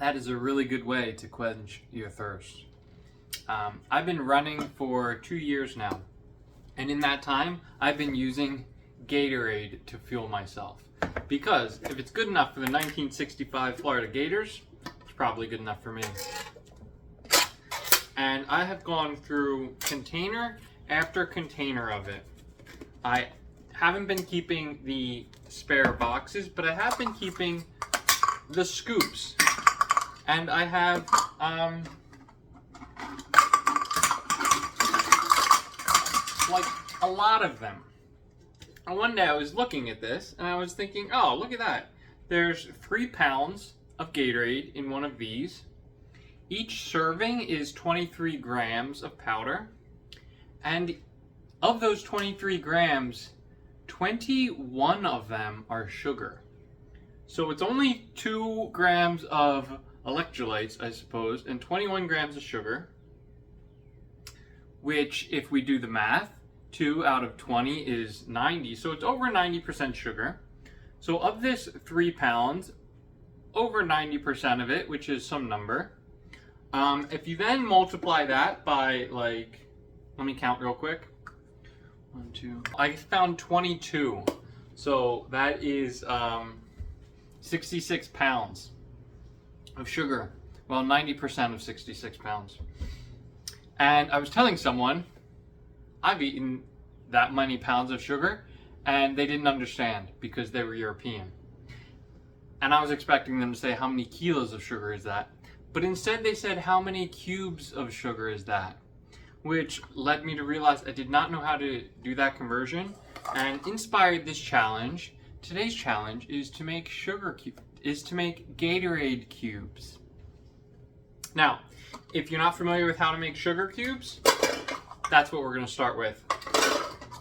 that is a really good way to quench your thirst. I've been running for 2 years now, and in that time, I've been using Gatorade to fuel myself. Because if it's good enough for the 1965 Florida Gators, it's probably good enough for me. And I have gone through container after container of it. I haven't been keeping the spare boxes, but I have been keeping the scoops. And I have like a lot of them. And one day I was looking at this and I was thinking, oh, look at that. There's 3 pounds of Gatorade in one of these. Each serving is 23 grams of powder. And of those 23 grams, 21 of them are sugar. So it's only 2 grams of electrolytes, I suppose, and 21 grams of sugar, which, if we do the math, 2 out of 20 is 90, so it's over 90% sugar. So of this 3 pounds, over 90% of it, which is some number, if you then multiply that by, like, let me count real quick. 1, 2. I found 22. So that is 66 pounds of sugar. Well, 90% of 66 pounds. And I was telling someone, I've eaten that many pounds of sugar, and they didn't understand because they were European. And I was expecting them to say, how many kilos of sugar is that? But instead they said, how many cubes of sugar is that? Which led me to realize I did not know how to do that conversion, and inspired this challenge. Today's challenge is to make Gatorade cubes. Now, if you're not familiar with how to make sugar cubes, that's what we're going to start with,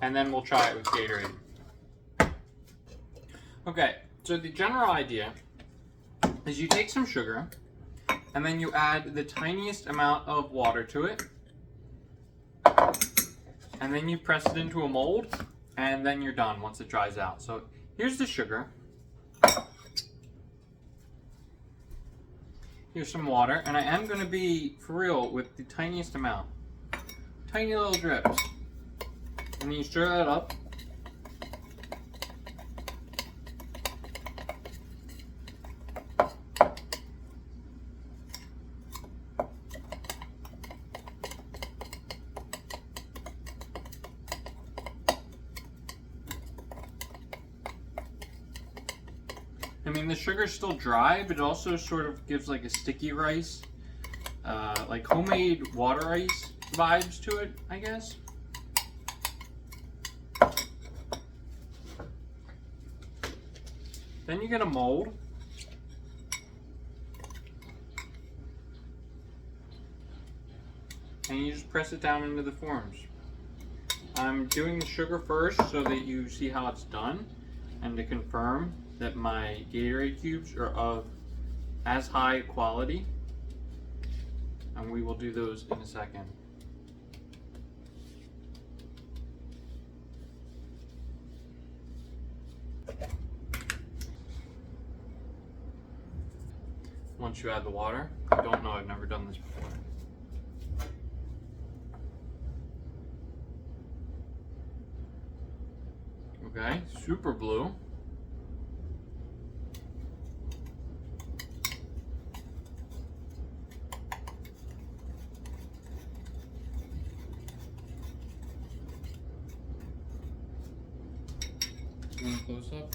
and then we'll try it with Gatorade. Okay, so the general idea is you take some sugar, and then you add the tiniest amount of water to it, and then you press it into a mold, and then you're done once it dries out. So here's the sugar. Here's some water, and I am going to be for real with the tiniest amount. Tiny little drips. And then you stir that up. I mean, the sugar's still dry, but it also sort of gives like a sticky rice, like homemade water ice vibes to it, I guess. Then you get a mold. And you just press it down into the forms. I'm doing the sugar first so that you see how it's done, and to confirm that my Gatorade cubes are of as high quality, and we will do those in a second. Once you add the water, I don't know, I've never done this before. Okay, super blue. Close up.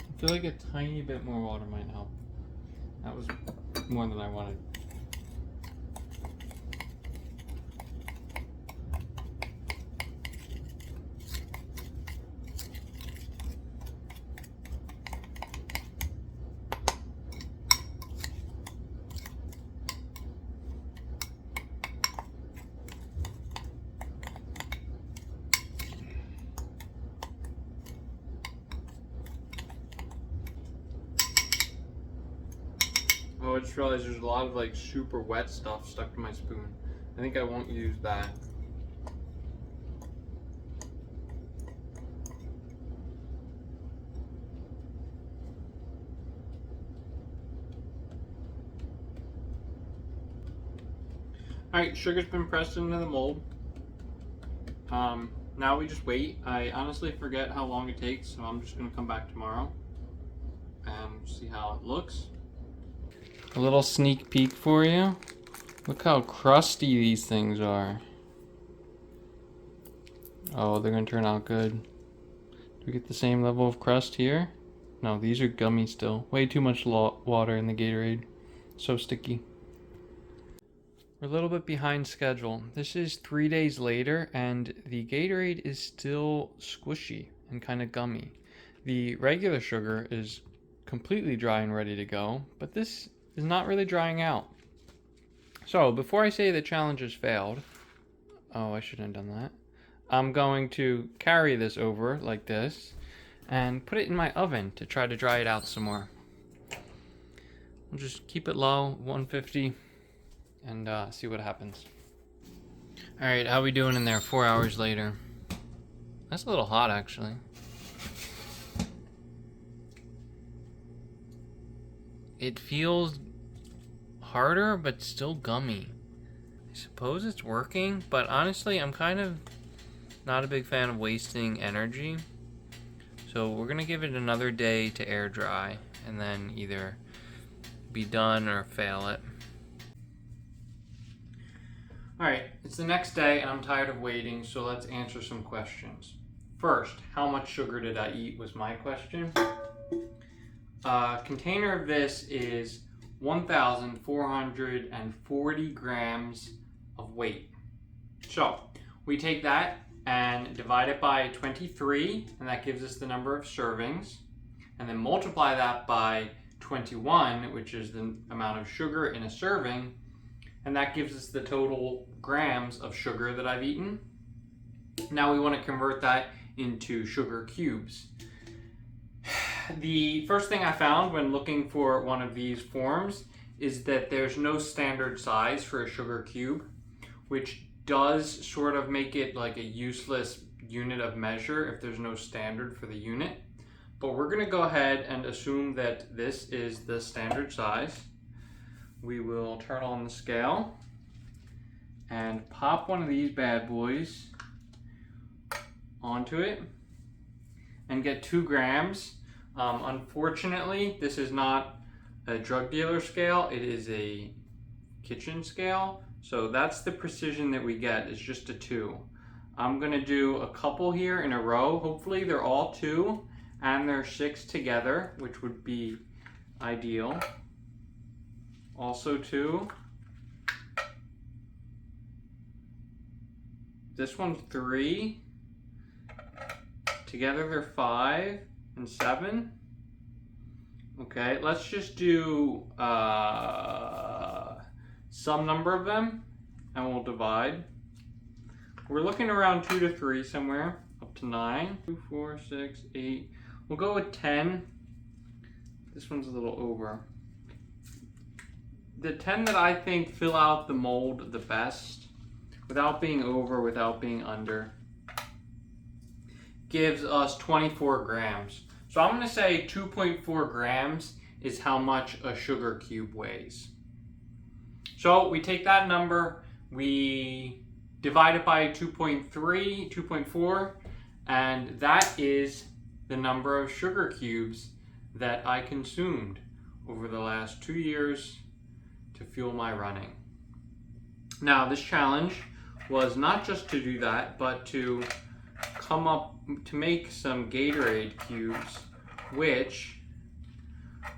I feel like a tiny bit more water might help. That was more than I wanted. Oh, I just realized there's a lot of like super wet stuff stuck to my spoon. I think I won't use that. Alright, sugar's been pressed into the mold. Now we just wait. I honestly forget how long it takes, so I'm just gonna come back tomorrow and see how it looks. A little sneak peek for you. Look how crusty these things are. Oh, they're gonna turn out good. Do we get the same level of crust here? No, these are gummy still. Way too much water in the Gatorade. So sticky. We're a little bit behind schedule. This is 3 days later and the Gatorade is still squishy and kind of gummy. The regular sugar is completely dry and ready to go, but this is not really drying out. So before I say the challenge has failed, oh, I shouldn't have done that. I'm going to carry this over like this and put it in my oven to try to dry it out some more. We'll just keep it low, 150. And see what happens. Alright, how we doing in there 4 hours later? That's a little hot, actually. It feels harder, but still gummy. I suppose it's working, but honestly, I'm kind of not a big fan of wasting energy. So we're gonna give it another day to air dry, and then either be done or fail it. Alright, it's the next day and I'm tired of waiting, so let's answer some questions. First, how much sugar did I eat was my question. A container of this is 1,440 grams of weight. So, we take that and divide it by 23, and that gives us the number of servings. And then multiply that by 21, which is the amount of sugar in a serving, and that gives us the total grams of sugar that I've eaten. Now we want to convert that into sugar cubes. The first thing I found when looking for one of these forms is that there's no standard size for a sugar cube, which does sort of make it like a useless unit of measure if there's no standard for the unit. But we're going to go ahead and assume that this is the standard size. We will turn on the scale and pop one of these bad boys onto it and get 2 grams. Unfortunately, this is not a drug dealer scale, it is a kitchen scale. So that's the precision that we get, is just a 2. I'm gonna do a couple here in a row. Hopefully they're all 2 and they're 6 together, which would be ideal. Also 2. This one's 3. Together they're 5 and 7. Okay, let's just do some number of them and we'll divide. We're looking around 2 to 3 somewhere, up to 9. 2, 4, 6, 8. We'll go with 10. This one's a little over. The 10 that I think fill out the mold the best, without being over, without being under, gives us 24 grams. So I'm going to say 2.4 grams is how much a sugar cube weighs. So we take that number, we divide it by 2.3, 2.4, and that is the number of sugar cubes that I consumed over the last 2 years to fuel my running. Now, this challenge was not just to do that, but to come up to make some Gatorade cubes, which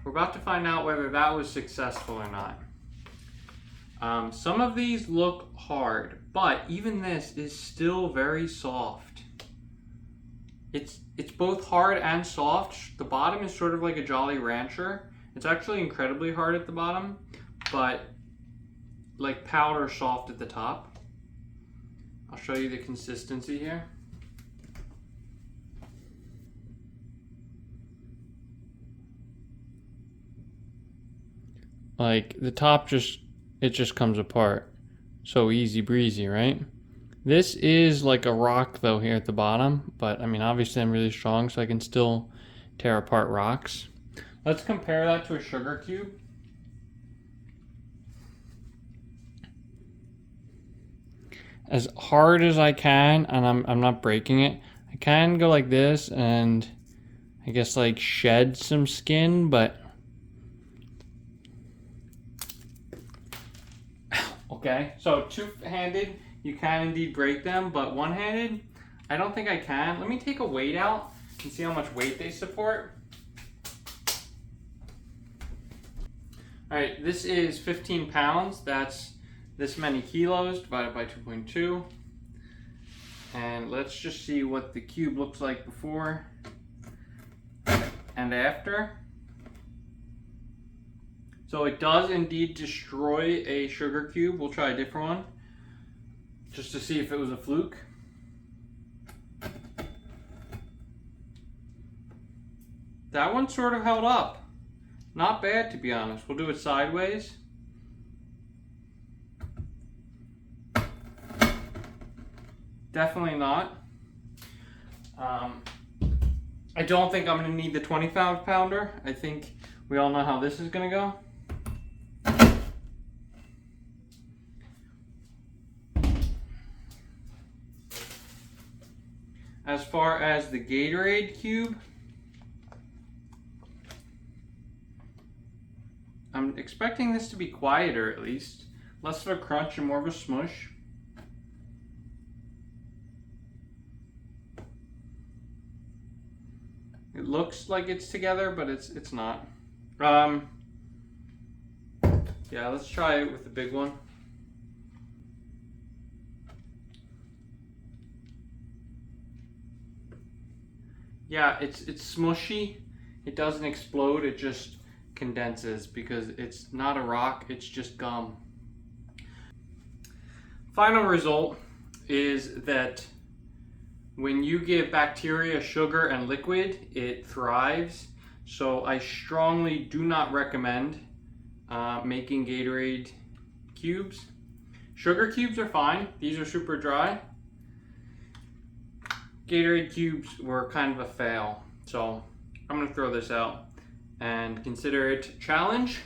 we're about to find out whether that was successful or not. Some of these look hard, but even this is still very soft. It's both hard and soft. The bottom is sort of like a Jolly Rancher. It's actually incredibly hard at the bottom, but like powder soft at the top. I'll show you the consistency here. like the top it just comes apart. So easy breezy, right? This is like a rock though here at the bottom, but I mean obviously I'm really strong so I can still tear apart rocks. Let's compare that to a sugar cube. As hard as I can, and I'm not breaking it, I can go like this and I guess like shed some skin, but okay, so two-handed you can indeed break them, but one-handed I don't think I can. Let me take a weight out and see how much weight they support. Alright, this is 15 pounds. That's this many kilos divided by 2.2. And let's just see what the cube looks like before and after. So it does indeed destroy a sugar cube. We'll try a different one just to see if it was a fluke. That one sort of held up. Not bad, to be honest. We'll do it sideways. Definitely not. I don't think I'm going to need the 25-pounder. I think we all know how this is going to go. As far as the Gatorade cube, I'm expecting this to be quieter at least. Less of a crunch and more of a smush. It looks like it's together, but it's not. Yeah, let's try it with the big one. Yeah, it's smushy. It doesn't explode, it just condenses because it's not a rock, it's just gum. Final result is that when you give bacteria sugar and liquid, it thrives. So I strongly do not recommend making Gatorade cubes. Sugar cubes are fine. These are super dry. Gatorade cubes were kind of a fail. So I'm gonna throw this out and consider it challenge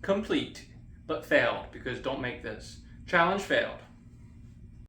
complete, but failed because don't make this. Challenge failed.